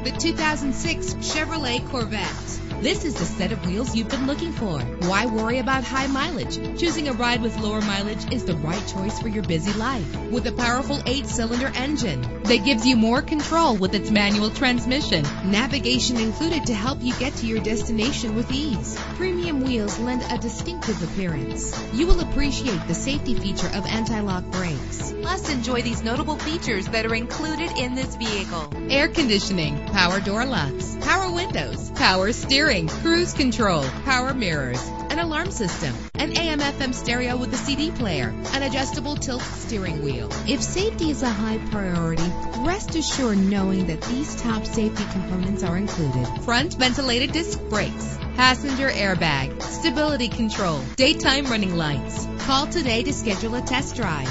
the 2006 Chevrolet Corvette. This is the set of wheels you've been looking for. Why worry about high mileage? Choosing a ride with lower mileage is the right choice for your busy life. With a powerful 8-cylinder engine that gives you more control with its manual transmission. Navigation included to help you get to your destination with ease. Premium wheels lend a distinctive appearance. You will appreciate the safety feature of anti-lock brakes. Plus, enjoy these notable features that are included in this vehicle: air conditioning, power door locks, power windows, power steering, cruise control, power mirrors, an alarm system, an AM/FM stereo with a CD player, an adjustable tilt steering wheel. If safety is a high priority, rest assured knowing that these top safety components are included: front ventilated disc brakes, passenger airbag, stability control, daytime running lights. Call today to schedule a test drive.